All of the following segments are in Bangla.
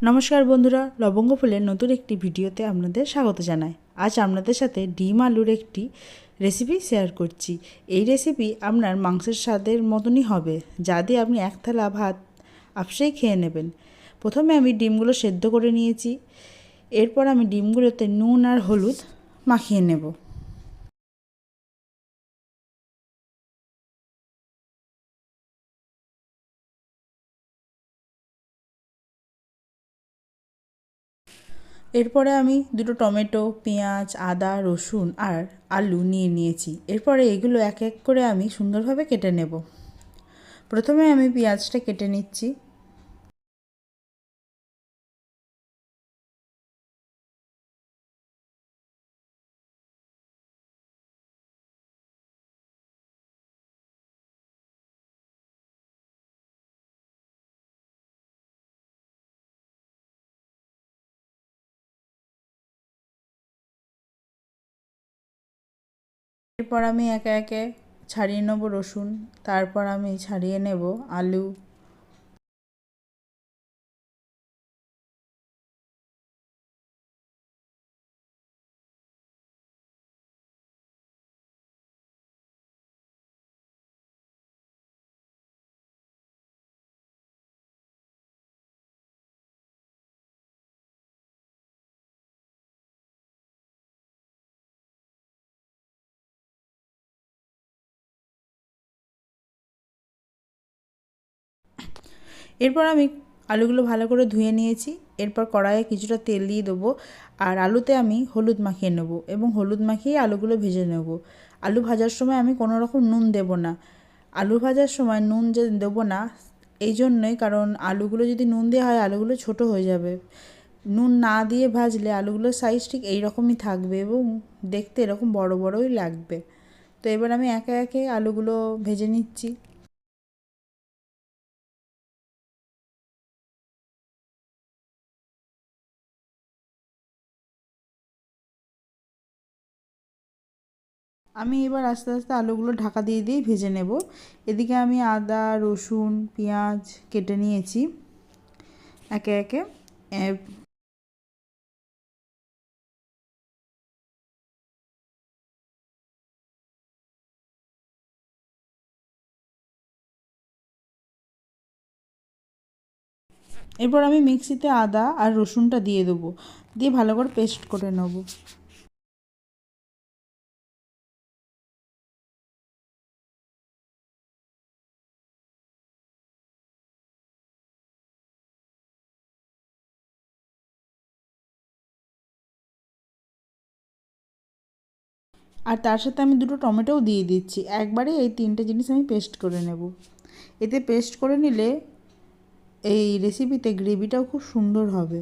নমস্কার বন্ধুরা, লবঙ্গ ফুলের নতুন একটি ভিডিওতে আপনাদের স্বাগত জানাই। আজ আপনাদের সাথে ডিম আলুর একটি রেসিপি শেয়ার করছি। এই রেসিপি আপনার মাংসের স্বাদের মতনই হবে, যা দিয়ে আপনি এক থালা ভাত আপসেই খেয়ে নেবেন। প্রথমে আমি ডিমগুলো সেদ্ধ করে নিয়েছি। এরপর আমি ডিমগুলোতে নুন আর হলুদ মাখিয়ে নেব। এরপরে আমি দুটো টমেটো, পেঁয়াজ, আদা, রসুন আর আলু নিয়ে নিয়েছি। এরপরে এগুলো এক এক করে আমি সুন্দরভাবে কেটে নেব। প্রথমে আমি পেঁয়াজটা কেটে নিচ্ছি। এরপর আমি একে একে ছাড়িয়ে নেব রসুন, তারপর আমি ছাড়িয়ে নেব আলু। এরপর আমি আলুগুলো ভালো করে ধুয়ে নিয়েছি। এরপর কড়াইয়ে কিছুটা তেল দিয়ে দেবো আর আলুতে আমি হলুদ মাখিয়ে নেব এবং হলুদ মাখিয়ে আলুগুলো ভেজে নেব। আলু ভাজার সময় আমি কোনো রকম নুন দেব না। আলু ভাজার সময় নুন যে দেবো না এই জন্যই, কারণ আলুগুলো যদি নুন দেওয়া হয় আলুগুলো ছোট হয়ে যাবে। নুন না দিয়ে ভাজলে আলুগুলোর সাইজ ঠিক এই রকমই থাকবে এবং দেখতে এরকম বড় বড়ই লাগবে। তো এবার আমি একে একে আলুগুলো ভেজে নিচ্ছি। আমি এবার আস্তে আস্তে আলুগুলো ঢাকা দিয়ে দিয়ে ভেজে নেব। এদিকে আমি আদা, রসুন, পেঁয়াজ কেটে নিয়েছি একে একে। এরপর আমি মিক্সিতে আদা আর রসুনটা দিয়ে দেবো, দিয়ে ভালো করে পেস্ট করে নেব। আর তার সাথে আমি দুটো টমেটোও দিয়ে দিচ্ছি। একবারে এই তিনটে জিনিস আমি পেস্ট করে নেব। এতে পেস্ট করে নিলে এই রেসিপিতে গ্রেভিটাও খুব সুন্দর হবে।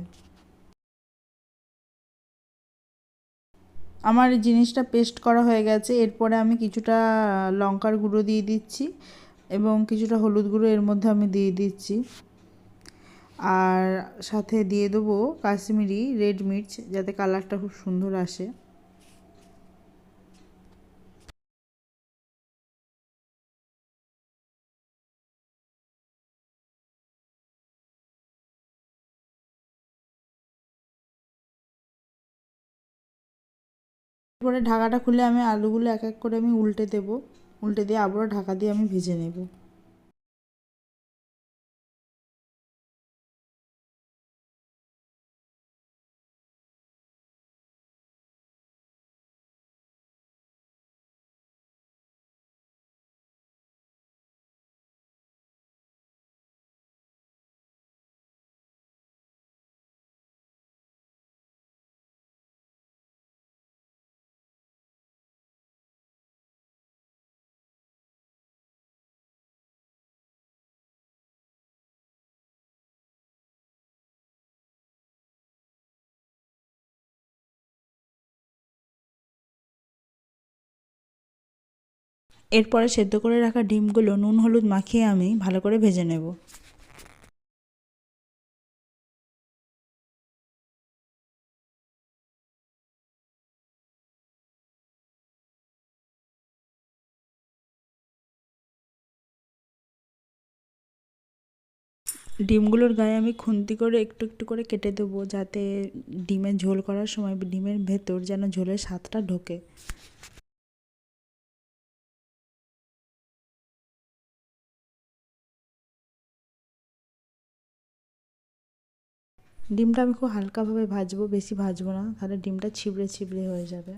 আমার জিনিসটা পেস্ট করা হয়ে গেছে। এরপরে আমি কিছুটা লঙ্কার গুঁড়ো দিয়ে দিচ্ছি এবং কিছুটা হলুদ গুঁড়ো এর মধ্যে আমি দিয়ে দিচ্ছি। আর সাথে দিয়ে দেবো কাশ্মীরি রেড মির্চ, যাতে কালারটা খুব সুন্দর আসে। এরপরে ঢাকাটা খুলে আমি আলুগুলো এক এক করে আমি উল্টে দেবো। উল্টে দিয়ে আবারও ঢাকা দিয়ে আমি ভেজে নেব। এরপরে সেদ্ধ করে রাখা ডিমগুলো নুন হলুদ মাখিয়ে আমি ভালো করে ভেজে নেব। ডিমগুলোর গায়ে আমি খুন্তি করে একটু একটু করে কেটে দেবো, যাতে ডিমের ঝোল করার সময় ডিমের ভেতর যেন ঝোলের স্বাদটা ঢোকে। ডিমটা আমি খুব হালকাভাবে ভাজবো, বেশি ভাজবো না, তাহলে ডিমটা ছিবড়ে ছিবড়ে হয়ে যাবে।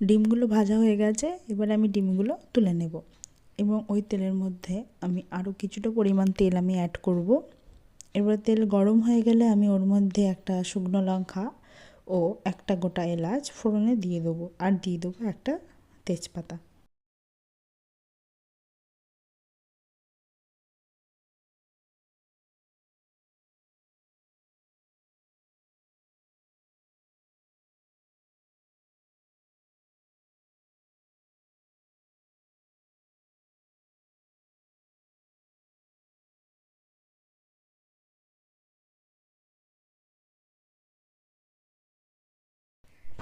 ডিমগুলো ভাজা হয়ে গেছে, এবার আমি ডিমগুলো তুলে নেব এবং ওই তেলের মধ্যে আমি আরও কিছুটা পরিমাণ তেল আমি অ্যাড করব। এবার তেল গরম হয়ে গেলে আমি ওর মধ্যে একটা শুকনো লঙ্কা ও একটা গোটা এলাচ ফোড়নে দিয়ে দেবো, আর দিয়ে দেবো একটা তেজপাতা।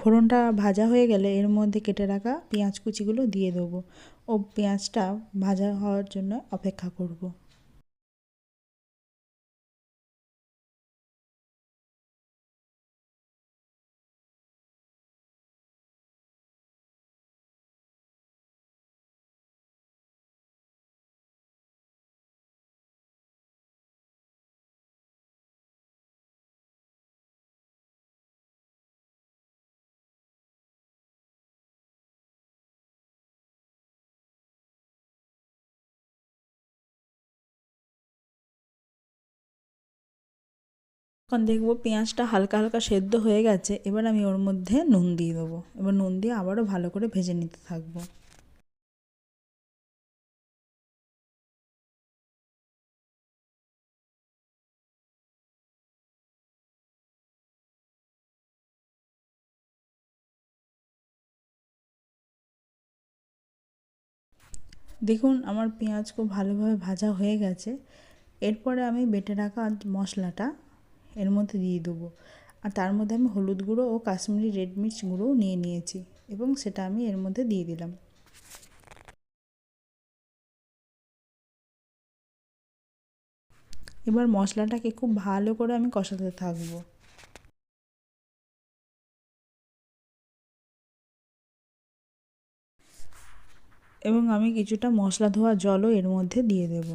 ফোড়নটা ভাজা হয়ে গেলে এর মধ্যে কেটে রাখা পেঁয়াজ কুচিগুলো দিয়ে দেবো ও পেঁয়াজটা ভাজা হওয়ার জন্য অপেক্ষা করব। এখন দেখবো পেঁয়াজটা হালকা হালকা সেদ্ধ হয়ে গেছে, এবার আমি ওর মধ্যে নুন দিয়ে দেবো। এবার নুন দিয়ে আবারও ভালো করে ভেজে নিতে থাকবো। দেখুন আমার পেঁয়াজ খুব ভালোভাবে ভাজা হয়ে গেছে। এরপরে আমি বেটে রাখা মশলাটা এর মধ্যে দিয়ে দেবো, আর তার মধ্যে আমি হলুদ গুঁড়ো ও কাশ্মীরি রেড মির্চ গুঁড়োও নিয়ে নিয়েছি এবং সেটা আমি এর মধ্যে দিয়ে দিলাম। এবার মশলাটাকে খুব ভালো করে আমি কষাতে থাকবো। এবং আমি কিছুটা মশলা ধোয়া জলও এর মধ্যে দিয়ে দেব।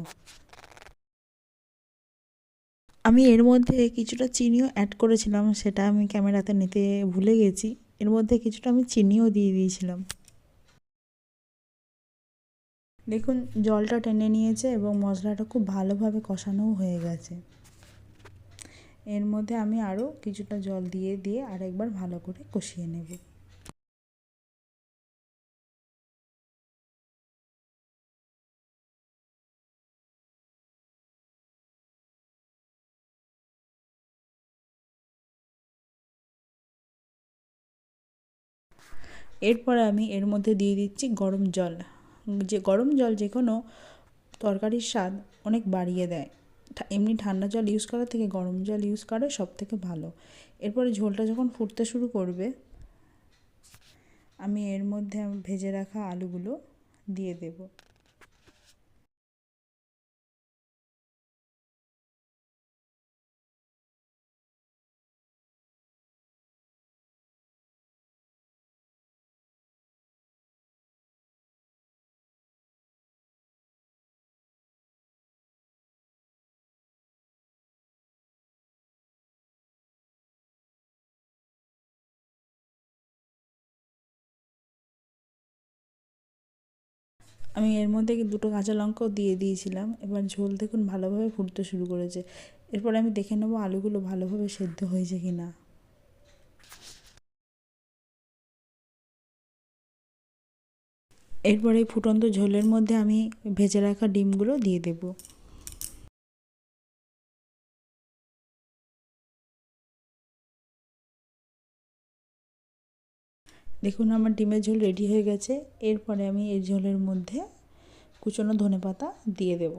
আমি এর মধ্যে কিছুটা চিনিও অ্যাড করেছিলাম, সেটা আমি ক্যামেরাতে নিতে ভুলে গেছি। এর মধ্যে কিছুটা আমি চিনিও দিয়ে দিয়েছিলাম। দেখুন জলটা টেনে নিয়েছে এবং মশলাটা খুব ভালোভাবে কষানোও হয়ে গেছে। এর মধ্যে আমি আরও কিছুটা জল দিয়ে দিয়ে আরেকবার ভালো করে কষিয়ে নেব। এরপরে আমি এর মধ্যে দিয়ে দিচ্ছি গরম জল। যে গরম জল যে কোনো তরকারির স্বাদ অনেক বাড়িয়ে দেয়। এমনি ঠান্ডা জল ইউজ করার থেকে গরম জল ইউজ করে সব থেকে ভালো। এরপরে ঝোলটা যখন ফুটতে শুরু করবে, আমি এর মধ্যে ভেজে রাখা আলুগুলো দিয়ে দেব। আমি এর মধ্যে দুটো কাঁচা লঙ্কাও দিয়ে দিয়েছিলাম। এবার ঝোল দেখুন ভালোভাবে ফুটতে শুরু করেছে। এরপর আমি দেখে নেবো আলুগুলো ভালোভাবে সেদ্ধ হয়েছে কি না। এরপরে ফুটন্ত ঝোলের মধ্যে আমি ভেজে রাখা ডিমগুলো দিয়ে দেব। দেখুন আমার ডিমের ঝোল রেডি হয়ে গেছে। এরপরে আমি এই ঝোলের মধ্যে কুচনো ধনেপাতা দিয়ে দেব।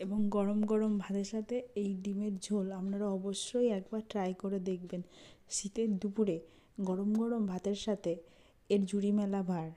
এবং গরম গরম ভাতের সাথে এই ডিমের ঝোল আপনারা অবশ্যই একবার ট্রাই করে দেখবেন। শীতের দুপুরে গরম গরম ভাতের সাথে এর জুড়ি মেলা ভার